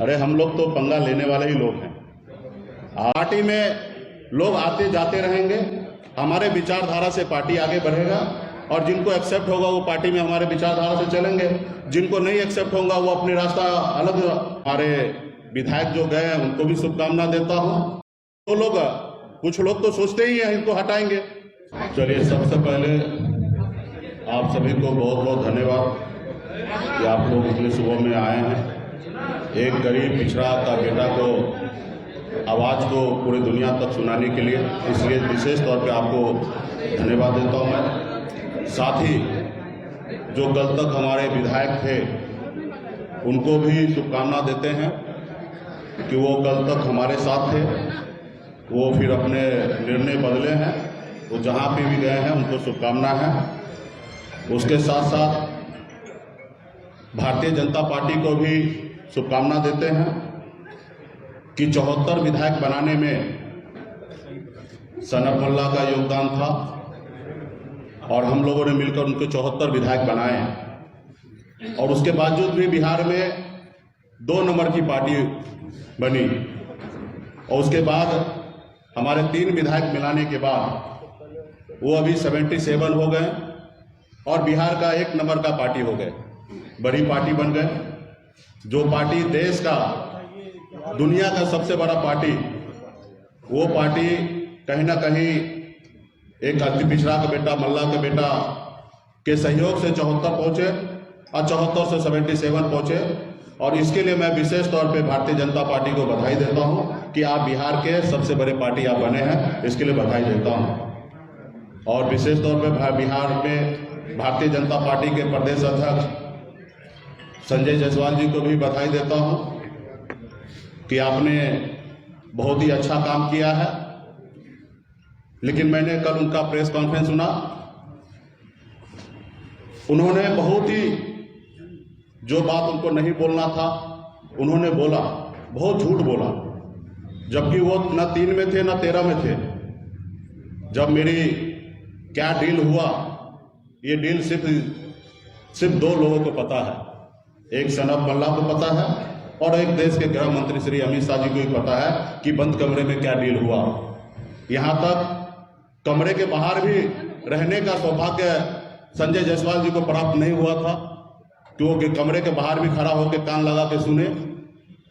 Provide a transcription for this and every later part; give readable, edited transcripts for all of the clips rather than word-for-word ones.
अरे हम लोग तो पंगा लेने वाले ही लोग हैं। पार्टी में लोग आते जाते रहेंगे, हमारे विचारधारा से पार्टी आगे बढ़ेगा और जिनको एक्सेप्ट होगा वो पार्टी में हमारे विचारधारा से चलेंगे, जिनको नहीं एक्सेप्ट होगा वो अपनी रास्ता अलग। हमारे विधायक जो गए हैं उनको भी शुभकामना देता हूँ। तो लोग, कुछ लोग तो सोचते ही हैं इनको हटाएंगे। चलिए, सबसे पहले आप सभी को बहुत बहुत धन्यवाद कि आप लोग इतने सुबह में आए हैं। एक गरीब पिछड़ा का बेटा को आवाज़ को पूरी दुनिया तक सुनाने के लिए, इसलिए विशेष तौर पे आपको धन्यवाद देता हूं मैं। साथ ही जो कल तक हमारे विधायक थे उनको भी शुभकामना देते हैं कि वो कल तक हमारे साथ थे, वो फिर अपने निर्णय बदले हैं, वो जहां पे भी गए हैं उनको शुभकामना है। उसके साथ साथ भारतीय जनता पार्टी को भी शुभकामना देते हैं कि 74 विधायक बनाने में सनत मोल्ला का योगदान था और हम लोगों ने मिलकर उनके 74 विधायक बनाए। और उसके बावजूद भी बिहार में 2 नंबर की पार्टी बनी और उसके बाद हमारे 3 विधायक मिलाने के बाद वो अभी 77 हो गए और बिहार का 1 नंबर का पार्टी हो गए, बड़ी पार्टी बन गए। जो पार्टी देश का, दुनिया का सबसे बड़ा पार्टी, वो पार्टी कहीं ना कहीं एक अति पिछड़ा का बेटा, मल्ला का बेटा के सहयोग से 74 पहुंचे और 74 से 77 पहुंचे। और इसके लिए मैं विशेष तौर पे भारतीय जनता पार्टी को बधाई देता हूं कि आप बिहार के सबसे बड़े पार्टी आप बने हैं, इसके लिए बधाई देता हूं। और विशेष तौर पे बिहार में भारतीय जनता पार्टी के प्रदेश अध्यक्ष संजय जायसवाल जी को भी बधाई देता हूं कि आपने बहुत ही अच्छा काम किया है। लेकिन मैंने कल उनका प्रेस कॉन्फ्रेंस सुना, उन्होंने बहुत ही, जो बात उनको नहीं बोलना था उन्होंने बोला, बहुत झूठ बोला, जबकि वो न 3 में थे न 13 में थे। जब मेरी क्या डील हुआ, ये डील सिर्फ 2 लोगों को पता है, एक सनत मोल्ला को पता है और एक देश के गृह मंत्री श्री अमित शाह जी को भी पता है कि बंद कमरे में क्या डील हुआ। यहाँ तक कमरे के बाहर भी रहने का सौभाग्य संजय जायसवाल जी को प्राप्त नहीं हुआ था, क्योंकि कमरे के बाहर भी खड़ा होकर कान लगा के सुने।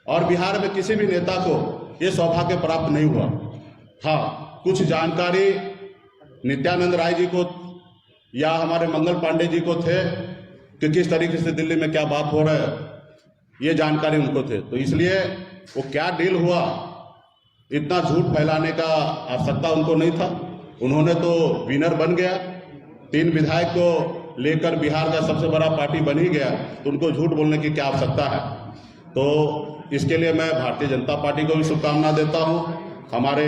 और बिहार में किसी भी नेता को ये सौभाग्य प्राप्त नहीं हुआ। हाँ, कुछ जानकारी नित्यानंद राय जी को या हमारे मंगल पांडे जी को थे कि किस तरीके से दिल्ली में क्या बात हो रहा है, ये जानकारी उनको थे। तो इसलिए वो क्या डील हुआ, इतना झूठ फैलाने का आवश्यकता उनको नहीं था। उन्होंने तो विनर बन गया, 3 विधायक को लेकर बिहार का सबसे बड़ा पार्टी बन ही गया, तो उनको झूठ बोलने की क्या आवश्यकता है। तो इसके लिए मैं भारतीय जनता पार्टी को भी शुभकामना देता हूँ, हमारे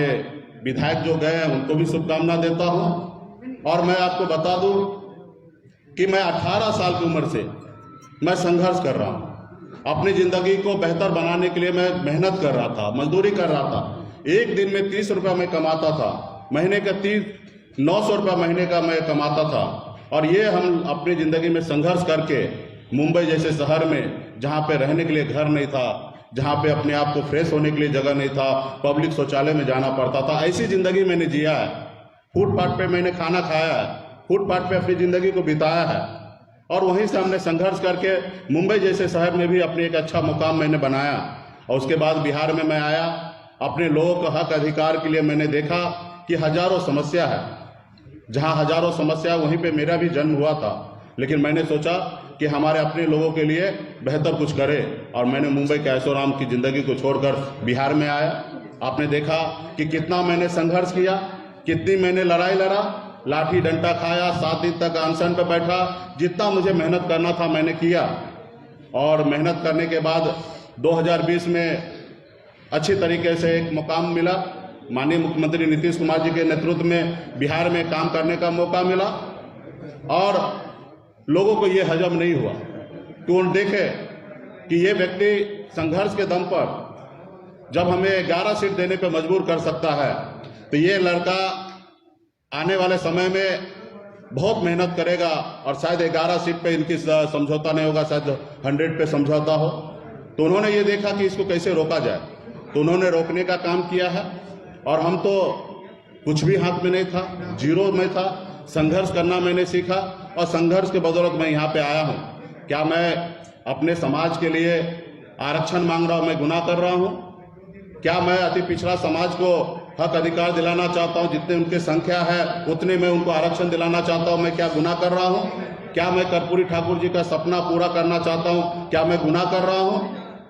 विधायक जो गए हैं उनको भी शुभकामना देता हूँ। और मैं आपको बता दूँ कि मैं 18 साल की उम्र से मैं संघर्ष कर रहा हूँ। अपनी ज़िंदगी को बेहतर बनाने के लिए मैं मेहनत कर रहा था, मजदूरी कर रहा था। एक दिन में 30 रुपया मैं कमाता था, महीने का 900 रुपया महीने का मैं कमाता था। और ये हम अपनी ज़िंदगी में संघर्ष करके मुंबई जैसे शहर में, जहाँ पे रहने के लिए घर नहीं था, जहाँ पे अपने आप को फ्रेश होने के लिए जगह नहीं था, पब्लिक शौचालय में जाना पड़ता था, ऐसी ज़िंदगी मैंने जिया है। फुटपाथ पे मैंने खाना खाया है, फुटपाथ पे अपनी ज़िंदगी को बिताया है। और वहीं से हमने संघर्ष करके मुंबई जैसे शहर में भी अपने एक अच्छा मुकाम मैंने बनाया। और उसके बाद बिहार में मैं आया, अपने लोगों का हक अधिकार के लिए मैंने देखा कि हजारों समस्या है, जहां हजारों समस्या, वहीं पे मेरा भी जन्म हुआ था। लेकिन मैंने सोचा कि हमारे अपने लोगों के लिए बेहतर कुछ करें, और मैंने मुंबई के ऐशोआराम की ज़िंदगी को छोड़कर बिहार में आया। आपने देखा कि कितना मैंने संघर्ष किया, कितनी मैंने लड़ाई लड़ा, लाठी डंडा खाया, 7 दिन तक अनशन पर बैठा। जितना मुझे मेहनत करना था मैंने किया, और मेहनत करने के बाद 2020 में अच्छी तरीके से एक मुकाम मिला। माननीय मुख्यमंत्री नीतीश कुमार जी के नेतृत्व में बिहार में काम करने का मौका मिला। और लोगों को ये हजम नहीं हुआ कि उन देखे कि ये व्यक्ति संघर्ष के दम पर जब हमें 11 सीट देने पर मजबूर कर सकता है, तो ये लड़का आने वाले समय में बहुत मेहनत करेगा और शायद 11 सीट पे इनकी समझौता नहीं होगा, शायद 100 पे समझौता हो। तो उन्होंने ये देखा कि इसको कैसे रोका जाए, तो उन्होंने रोकने का काम किया है। और हम तो कुछ भी हाथ में नहीं था, जीरो में था। संघर्ष करना मैंने सीखा और संघर्ष के बदौलत मैं यहाँ पे आया हूँ। क्या मैं अपने समाज के लिए आरक्षण मांग रहा हूँ, मैं गुनाह कर रहा हूँ? क्या मैं अति पिछड़ा समाज को हक अधिकार दिलाना चाहता हूँ? जितने उनकी संख्या है उतने मैं उनको आरक्षण दिलाना चाहता हूँ, मैं क्या गुनाह कर रहा हूँ? क्या मैं कर्पूरी ठाकुर जी का सपना पूरा करना चाहता हूँ, क्या मैं गुनाह कर रहा हूँ?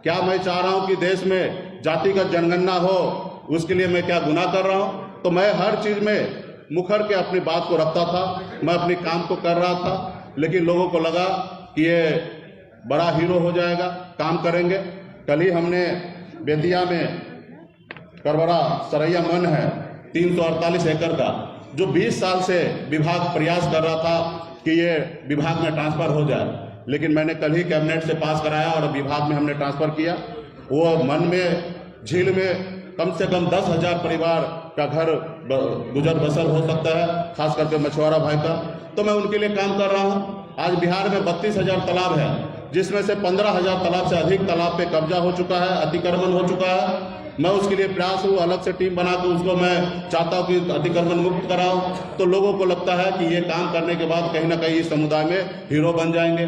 क्या मैं चाह रहा हूँ कि देश में जातिगत जनगणना हो, उसके लिए मैं क्या गुनाह कर रहा हूँ? तो मैं हर चीज़ में मुखर के अपनी बात को रखता था, मैं अपने काम को कर रहा था। लेकिन लोगों को लगा कि ये बड़ा हीरो हो जाएगा, काम करेंगे। कल ही हमने बेतिया में करबरा सरैया मन है 348 एकड़ का, जो 20 साल से विभाग प्रयास कर रहा था कि ये विभाग में ट्रांसफर हो जाए, लेकिन मैंने कल ही कैबिनेट से पास कराया और विभाग में हमने ट्रांसफर किया। वो मन में झील में कम से कम 10,000 परिवार का घर गुजर बसर हो सकता है, खास करके मछुआरा भाई का। तो मैं उनके लिए काम कर रहा हूँ। आज बिहार में 32,000 तालाब है, जिसमें से 15,000 तालाब से अधिक तालाब पे कब्जा हो चुका है, अतिक्रमण हो चुका है। मैं उसके लिए प्रयास हूँ, अलग से टीम बना के उसको मैं चाहता हूँ कि अतिक्रमण मुक्त कराऊँ। तो लोगों को लगता है कि ये काम करने के बाद कहीं ना कहीं इस समुदाय में हीरो बन जाएंगे।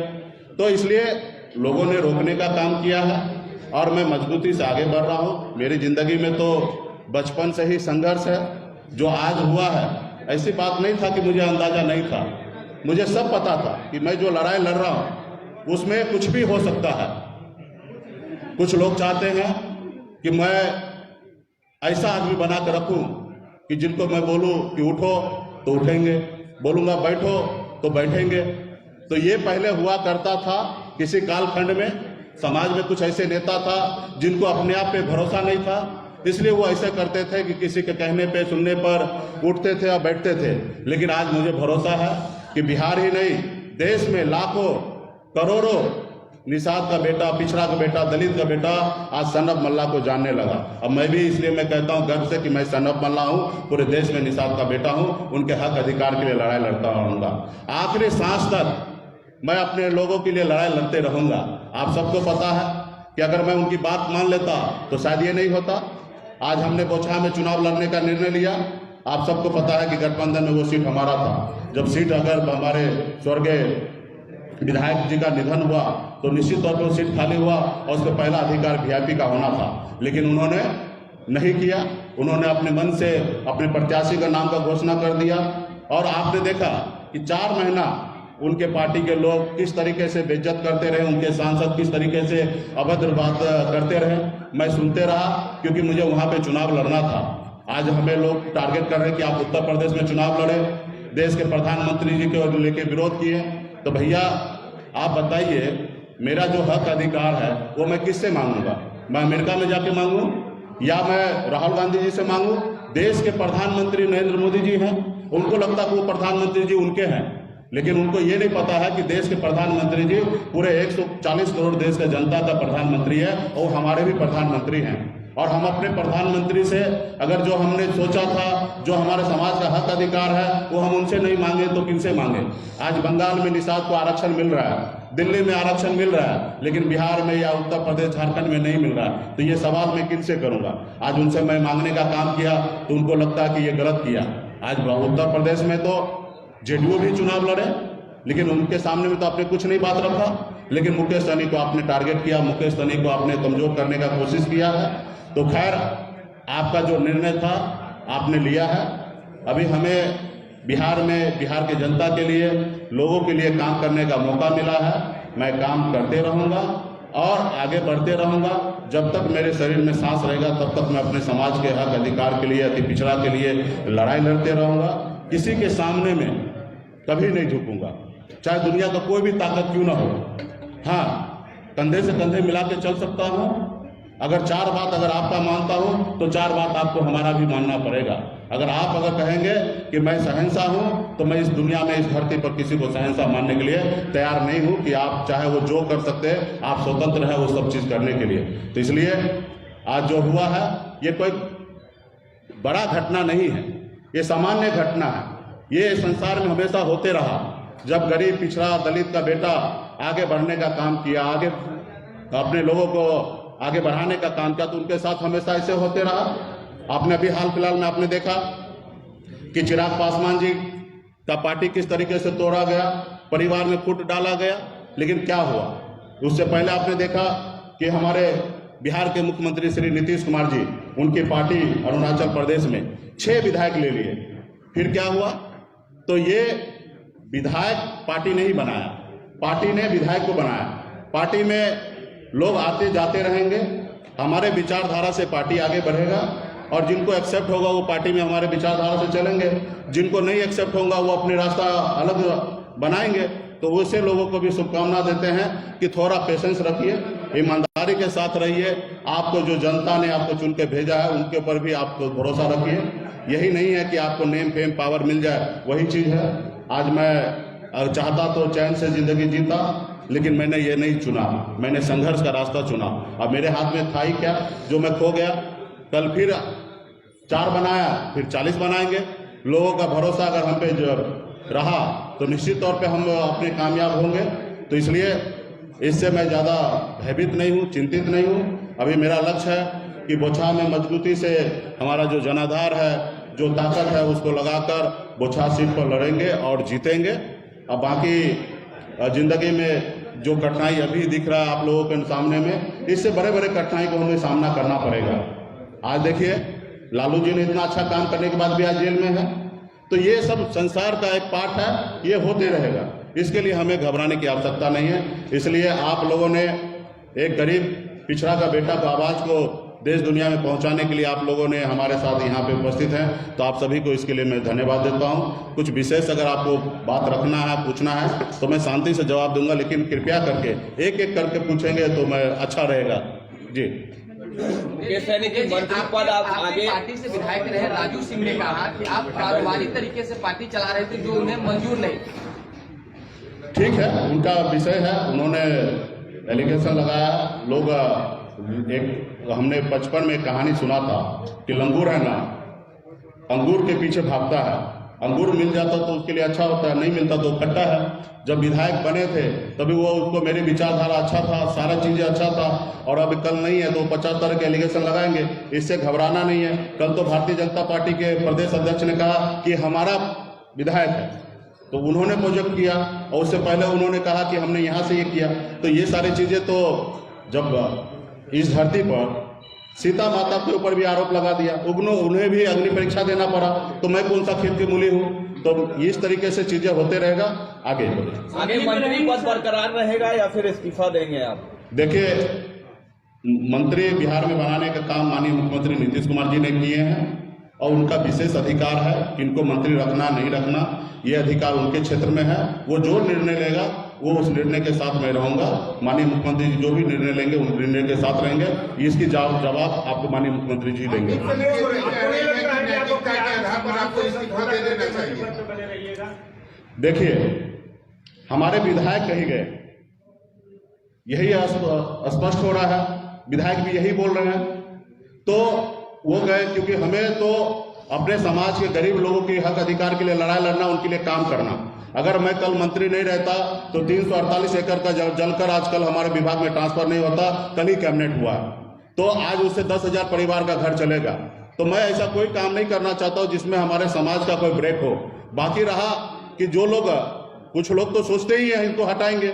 तो इसलिए लोगों ने रोकने का काम किया है और मैं मजबूती से आगे बढ़ रहा हूँ। मेरी ज़िंदगी में तो बचपन से ही संघर्ष है। जो आज हुआ है, ऐसी बात नहीं था कि मुझे अंदाज़ा नहीं था, मुझे सब पता था कि मैं जो लड़ाई लड़ रहा हूँ उसमें कुछ भी हो सकता है। कुछ लोग चाहते हैं कि मैं ऐसा आदमी बना कर रखूँ कि जिनको मैं बोलूँ कि उठो तो उठेंगे, बोलूँगा बैठो तो बैठेंगे। तो ये पहले हुआ करता था किसी कालखंड में। समाज में कुछ ऐसे नेता था जिनको अपने आप पे भरोसा नहीं था, इसलिए वो ऐसे करते थे कि किसी के कहने पे सुनने पर उठते थे और बैठते थे। लेकिन आज मुझे भरोसा है कि बिहार ही नहीं, देश में लाखों करोड़ों निषाद का बेटा, पिछड़ा का बेटा, दलित का बेटा आज सन ऑफ मल्ला को जानने लगा। अब मैं भी इसलिए मैं कहता हूँ गर्व से कि मैं सन ऑफ मल्ला हूँ, पूरे देश में निषाद का बेटा हूँ, उनके हक अधिकार के लिए लड़ाई लड़ता रहूँगा। आखिरी सांस तक मैं अपने लोगों के लिए लड़ाई लड़ते रहूँगा। आप सबको पता है कि अगर मैं उनकी बात मान लेता तो शायद ये नहीं होता। आज हमने बोचहा में चुनाव लड़ने का निर्णय लिया। आप सबको पता है कि गठबंधन में वो सीट हमारा था। जब सीट अगर हमारे स्वर्गीय विधायक जी का निधन हुआ तो निश्चित तौर पर सीट खाली हुआ और उसका पहला अधिकार वीआईपी का होना था, लेकिन उन्होंने नहीं किया। उन्होंने अपने मन से अपने प्रत्याशी का नाम का घोषणा कर दिया और आपने देखा कि 4 महीना उनके पार्टी के लोग किस तरीके से बेइज्जत करते रहे, उनके सांसद किस तरीके से अभद्र बात करते रहे। मैं सुनते रहा क्योंकि मुझे वहाँ पे चुनाव लड़ना था। आज हमें लोग टारगेट कर रहे हैं कि आप उत्तर प्रदेश में चुनाव लड़े, देश के प्रधानमंत्री जी को लेके विरोध किए। तो भैया आप बताइए, मेरा जो हक अधिकार है वो मैं किससे मांगूंगा? मैं अमेरिका में जाके मांगूं या मैं राहुल गांधी जी से मांगूं? देश के प्रधानमंत्री नरेंद्र मोदी जी हैं, उनको लगता है कि वो प्रधानमंत्री जी उनके हैं, लेकिन उनको ये नहीं पता है कि देश के प्रधानमंत्री जी पूरे 140 करोड़ देश का जनता का प्रधानमंत्री है और हमारे भी प्रधानमंत्री हैं। और हम अपने प्रधानमंत्री से अगर जो हमने सोचा था, जो हमारे समाज का हक अधिकार है, वो हम उनसे नहीं मांगे तो किनसे मांगे? आज बंगाल में निषाद को आरक्षण मिल रहा है, दिल्ली में आरक्षण मिल रहा है, लेकिन बिहार में या उत्तर प्रदेश झारखंड में नहीं मिल रहा है। तो ये सवाल मैं किनसे करूँगा? आज उनसे मैं मांगने का काम किया तो उनको लगता है कि ये गलत किया। आज उत्तर प्रदेश में तो जेडीयू भी चुनाव लड़े, लेकिन उनके सामने में तो आपने कुछ नहीं बात रखा। लेकिन मुकेश सहनी को आपने टारगेट किया, मुकेश सहनी को आपने कमजोर करने का कोशिश किया है। तो खैर, आपका जो निर्णय था आपने लिया है। अभी हमें बिहार में बिहार की जनता के लिए, लोगों के लिए काम करने का मौका मिला है। मैं काम करते रहूँगा और आगे बढ़ते रहूँगा। जब तक मेरे शरीर में सांस रहेगा तब तक मैं अपने समाज के हक अधिकार के लिए, अति पिछड़ा के लिए लड़ाई लड़ते रहूँगा। किसी के सामने में कभी नहीं झुकूंगा, चाहे दुनिया का कोई भी ताकत क्यों ना हो। हाँ, कंधे से कंधे मिला के चल सकता हूँ। अगर 4 बात अगर आपका मानता हूँ तो 4 बात आपको हमारा भी मानना पड़ेगा। अगर आप अगर कहेंगे कि मैं शहंशाह हूँ तो मैं इस दुनिया में, इस धरती पर किसी को शहंशाह मानने के लिए तैयार नहीं हूँ कि आप चाहे वो जो कर सकते हैं, आप स्वतंत्र हैं वो सब चीज़ करने के लिए। तो इसलिए आज जो हुआ है ये कोई बड़ा घटना नहीं है, ये सामान्य घटना है। ये संसार में हमेशा होते रहा। जब गरीब, पिछड़ा, दलित का बेटा आगे बढ़ने का काम किया, आगे अपने लोगों को आगे बढ़ाने का काम किया, तो उनके साथ हमेशा ऐसे होते रहा। आपने अभी हाल फिलहाल में आपने देखा कि चिराग पासवान जी का पार्टी किस तरीके से तोड़ा गया, परिवार में फूट डाला गया, लेकिन क्या हुआ। उससे पहले आपने देखा कि हमारे बिहार के मुख्यमंत्री श्री नीतीश कुमार जी, उनकी पार्टी अरुणाचल प्रदेश में 6 विधायक ले लिए। फिर क्या हुआ, तो ये विधायक पार्टी नहीं बनाया, पार्टी ने विधायक को बनाया। पार्टी में लोग आते जाते रहेंगे, हमारे विचारधारा से पार्टी आगे बढ़ेगा, और जिनको एक्सेप्ट होगा वो पार्टी में हमारे विचारधारा से चलेंगे, जिनको नहीं एक्सेप्ट होगा वो अपने रास्ता अलग बनाएंगे। तो वैसे लोगों को भी शुभकामना देते हैं कि थोड़ा पेशेंस रखिए, ईमानदारी के साथ रहिए। आपको जो जनता ने आपको चुन के भेजा है उनके ऊपर भी आप भरोसा रखिए। यही नहीं है कि आपको नेम फेम पावर मिल जाए, वही चीज़ है। आज मैं चाहता तो चैन से जिंदगी जीता, लेकिन मैंने ये नहीं चुना, मैंने संघर्ष का रास्ता चुना। अब मेरे हाथ में था ही क्या जो मैं खो गया। कल फिर 4 बनाया, फिर 40 बनाएंगे। लोगों का भरोसा अगर हम पे जो रहा तो निश्चित तौर पे हम अपने कामयाब होंगे। तो इसलिए इससे मैं ज़्यादा भयभीत नहीं हूँ, चिंतित नहीं हूँ। अभी मेरा लक्ष्य है कि बोछा में मजबूती से हमारा जो जनाधार है, जो ताकत है, उसको लगाकर बोछा सीट पर लड़ेंगे और जीतेंगे। अब बाकी जिंदगी में जो कठिनाई अभी दिख रहा है आप लोगों के सामने में, इससे बड़े बड़े कठिनाई को हमें सामना करना पड़ेगा। आज देखिए लालू जी ने इतना अच्छा काम करने के बाद भी आज जेल में है। तो ये सब संसार का एक पार्ट है, ये होते रहेगा। इसके लिए हमें घबराने की आवश्यकता नहीं है। इसलिए आप लोगों ने एक गरीब पिछड़ा का बेटा को आवाज़ को देश दुनिया में पहुंचाने के लिए आप लोगों ने हमारे साथ यहाँ पे उपस्थित हैं, तो आप सभी को इसके लिए मैं धन्यवाद देता हूँ। कुछ विशेष अगर आपको बात रखना है, पूछना है, तो मैं शांति से जवाब दूंगा, लेकिन कृपया करके एक एक करके पूछेंगे तो मैं अच्छा रहेगा जी। मंत्री पद आप आगे पार्टी से विधायक रहे राजू सिंह ने कहा कि आप कारोबारी तरीके से पार्टी चला रहे थे, जो उन्हें मंजूर नहीं। ठीक है, उनका विषय है, उन्होंने एलिगेशन लगाया। लोग एक हमने बचपन में कहानी सुना था कि लंगूर है ना, अंगूर के पीछे भागता है। अंगूर मिल जाता तो उसके लिए अच्छा होता है, नहीं मिलता तो खट्टा है। जब विधायक बने थे तभी वो उसको मेरी विचारधारा अच्छा था, सारा चीज़ें अच्छा था, और अभी कल नहीं है तो 50 तरह के एलिगेशन लगाएंगे। इससे घबराना नहीं है। कल तो भारतीय जनता पार्टी के प्रदेश अध्यक्ष ने कहा कि हमारा विधायक है, तो उन्होंने प्रोजेक्ट किया, और उससे पहले उन्होंने कहा कि हमने यहाँ से ये किया। तो ये सारी चीज़ें तो जब इस धरती पर सीता माता के ऊपर भी आरोप लगा दिया, उन्हें भी अग्नि परीक्षा देना पड़ा, तो मैं कौन सा खेत की मूली हूँ। तो इस तरीके से चीजें होते रहेगा। आगे मंत्री पद बरकरार रहेगा या फिर इस्तीफा देंगे आप? देखिए, मंत्री बिहार में बनाने का काम माननीय मुख्यमंत्री नीतीश कुमार जी ने किए हैं, और उनका विशेष अधिकार है कि इनको मंत्री रखना नहीं रखना, ये अधिकार उनके क्षेत्र में है। वो जो निर्णय लेगा वो उस निर्णय के साथ मैं रहूंगा। माननीय मुख्यमंत्री जी जो भी निर्णय लेंगे उन निर्णय के साथ रहेंगे। इसकी जवाब आपको माननीय मुख्यमंत्री जी देंगे। देखिए, हमारे विधायक कहीं गए, यही स्पष्ट हो रहा है। विधायक भी यही बोल रहे हैं, तो वो गए क्योंकि हमें तो अपने समाज के गरीब लोगों के हक अधिकार के लिए लड़ाई लड़ना, उनके लिए काम करना। अगर मैं कल मंत्री नहीं रहता तो 348 एकड़ का जलकर आजकल हमारे विभाग में ट्रांसफर नहीं होता। कल ही कैबिनेट हुआ, तो आज उससे 10,000 परिवार का घर चलेगा। तो मैं ऐसा कोई काम नहीं करना चाहता हूँ जिसमें हमारे समाज का कोई ब्रेक हो। बाकी रहा कि जो लोग, कुछ लोग तो सोचते ही हैं इनको हटाएंगे,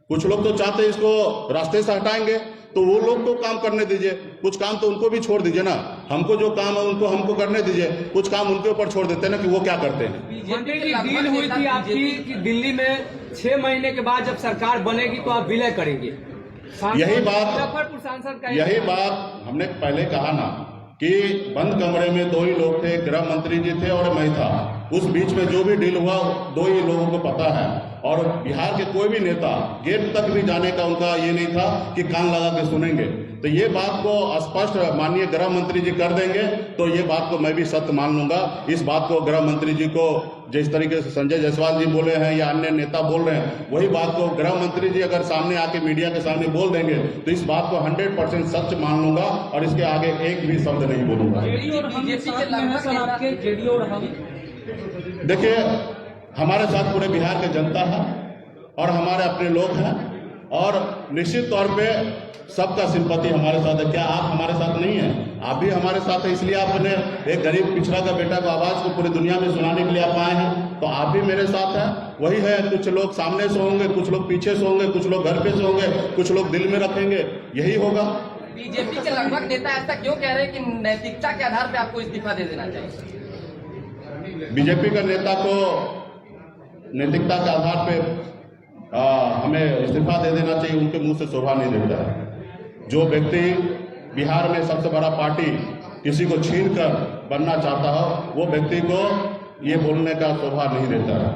कुछ लोग तो चाहते हैं इसको रास्ते से हटाएंगे, तो वो लोग को काम करने दीजिए। कुछ काम तो उनको भी छोड़ दीजिए ना, हमको जो काम है उनको हमको करने दीजिए। कुछ काम उनके ऊपर छोड़ देते हैं ना कि वो क्या करते हैं। मंत्री की डील हुई थी आपकी कि दिल्ली में 6 महीने के बाद जब सरकार बनेगी तो आप विलय करेंगे। यही बात हमने पहले कहा ना कि बंद कमरे में 2 ही लोग थे, गृह मंत्री जी थे और मैं था। उस बीच में जो भी डील हुआ 2 ही लोगों को पता है, और बिहार के कोई भी नेता गेट तक भी जाने का उनका ये नहीं था कि कान लगा के सुनेंगे। तो ये बात को स्पष्ट माननीय गृह मंत्री जी कर देंगे, तो ये बात को मैं भी सत्य मान लूंगा। इस बात को गृह मंत्री जी को जिस तरीके से संजय जायसवाल जी बोले हैं या अन्य नेता बोल रहे हैं, वही बात को गृह मंत्री जी अगर सामने आके मीडिया के सामने बोल देंगे तो इस बात को 100% सच मान लूंगा, और इसके आगे एक भी शब्द नहीं बोलूंगा। देखिए, हमारे साथ पूरे बिहार की जनता है और हमारे अपने लोग हैं, और निश्चित तौर पे सबका सिंपैथी हमारे साथ है। क्या आप हमारे साथ नहीं हैं? आप भी हमारे साथ हैं, इसलिए आपने एक गरीब पिछड़ा का बेटा को आवाज़ को पूरी दुनिया में सुनाने के लिए आप आए हैं। तो आप भी मेरे साथ हैं। वही है, कुछ लोग सामने से होंगे, कुछ लोग पीछे से होंगे, कुछ लोग घर पे से होंगे, कुछ लोग दिल में रखेंगे, यही होगा। बीजेपी के लगभग नेता ऐसा क्यों कह रहे हैं कि नैतिकता के आधार पर आपको इस्तीफा दे देना चाहिए? बीजेपी का नेता को नैतिकता के आधार पे हमें इस्तीफा दे देना चाहिए, उनके मुंह से शोभा नहीं देता है। जो व्यक्ति बिहार में सबसे बड़ा पार्टी किसी को छीन कर बनना चाहता हो, वो व्यक्ति को ये बोलने का शोभा नहीं देता है।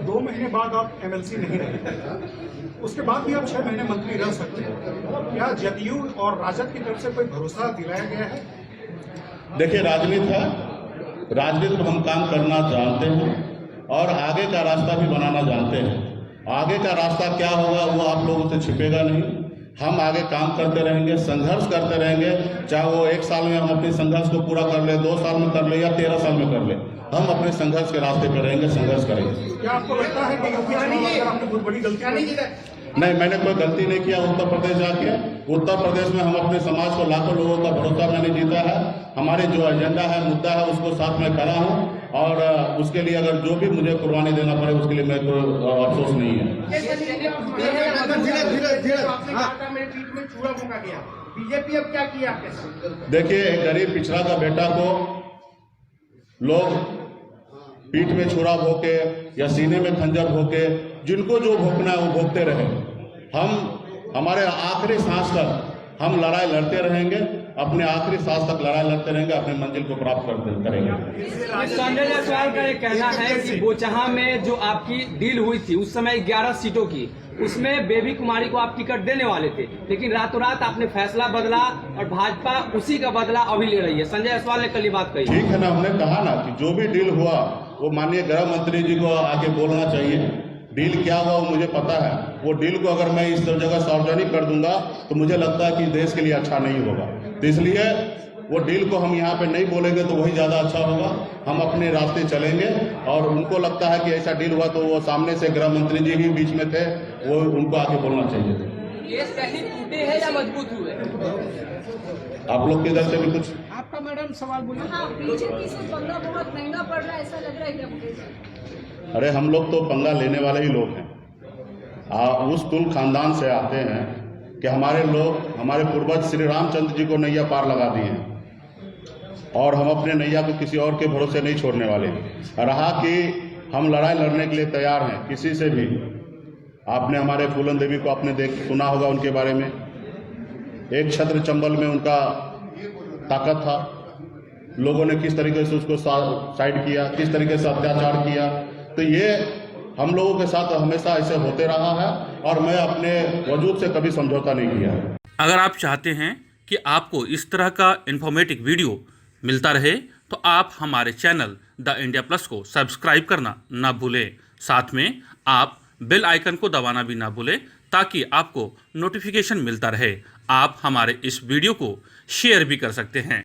2 महीने बाद आप एमएलसी नहीं रहे, उसके बाद भी आप 6 महीने मंत्री रह सकते हैं। क्या जदयू और राजद की तरफ से कोई भरोसा दिलाया गया है? देखिए, राजनीति है, राजनीति में हम काम करना जानते हैं और आगे का रास्ता भी बनाना जानते हैं। आगे का रास्ता क्या होगा वो आप लोगों से छिपेगा नहीं। हम आगे काम करते रहेंगे, संघर्ष करते रहेंगे, चाहे वो 1 साल में हम अपने संघर्ष को पूरा कर ले, 2 साल में कर ले या 13 साल में कर ले, हम अपने संघर्ष के रास्ते पर रहेंगे, संघर्ष करेंगे। क्या आपको लगता है कि यूपी चुनाव में आपने बहुत बड़ी गलती की? नहीं, मैंने कोई गलती नहीं किया। उत्तर प्रदेश जाके उत्तर प्रदेश में हम अपने समाज को, लाखों लोगों का भरोसा मैंने जीता है। हमारे जो एजेंडा है, मुद्दा है, उसको साथ में खड़ा हूँ और उसके लिए अगर जो भी मुझे कुर्बानी देना पड़े उसके लिए मेरे को अफसोस नहीं है। बीजेपी अब क्या किया आपके साथ? देखिए, एक गरीब पिछड़ा का बेटा को लोग पीठ में छुरा भोंके या सीने में खंजर भोंके, जिनको जो भोंकना है वो भोंकते रहे। हम हमारे आखिरी सांस तक हम लड़ाई लड़ते रहेंगे, अपने आखिरी सांस तक लड़ाई लड़ते रहेंगे, अपने मंजिल को प्राप्त करेंगे। संजय जायसवाल का ये कहना है कि बोचहा में जो आपकी डील हुई थी उस समय 11 सीटों की, उसमें बेबी कुमारी को आप टिकट देने वाले थे, लेकिन रातों रात आपने फैसला बदला और भाजपा उसी का बदला अभी ले रही है। संजय जायसवाल ने कल ये बात कही। ठीक है ना, हमने कहा ना कि जो भी डील हुआ वो माननीय गृह मंत्री जी को आके बोलना चाहिए। डील क्या हुआ वो मुझे पता है। वो डील को अगर मैं इस जगह सार्वजनिक कर दूंगा तो मुझे लगता है कि देश के लिए अच्छा नहीं होगा। तो इसलिए वो डील को हम यहाँ पे नहीं बोलेंगे तो वही ज़्यादा अच्छा होगा। हम अपने रास्ते चलेंगे और उनको लगता है कि ऐसा डील हुआ तो वो सामने से गृह मंत्री जी भी बीच में थे, वो उनको आके बोलना चाहिए। केस कहीं टूटे हैं या मजबूत हुए? आप लोग की इधर से भी कुछ आपका मैडम सवाल बोलिए। हाँ, बीजेपी से पंगा बहुत महंगा पड़ रहा है, ऐसा लग रहा है क्या मुझे? अरे हम लोग तो पंगा लेने वाले ही लोग हैं। उस कुल खानदान से आते हैं कि हमारे लोग, हमारे पूर्वज श्री रामचंद्र जी को नैया पार लगा दिए और हम अपने नैया को किसी और के भरोसे नहीं छोड़ने वाले। रहा कि हम लड़ाई लड़ने के लिए तैयार हैं किसी से भी। आपने हमारे फूलन देवी को आपने सुना होगा उनके बारे में। एक छत्र चंबल में उनका ताकत था, लोगों ने किस तरीके से उसको साइड किया, किस तरीके से अत्याचार किया। तो ये हम लोगों के साथ हमेशा ऐसे होते रहा है और मैं अपने वजूद से कभी समझौता नहीं किया है। अगर आप चाहते हैं कि आपको इस तरह का इन्फॉर्मेटिव वीडियो मिलता रहे तो आप हमारे चैनल द इंडिया प्लस को सब्सक्राइब करना ना भूलें। साथ में आप बेल आइकन को दबाना भी ना भूलें ताकि आपको नोटिफिकेशन मिलता रहे। आप हमारे इस वीडियो को शेयर भी कर सकते हैं।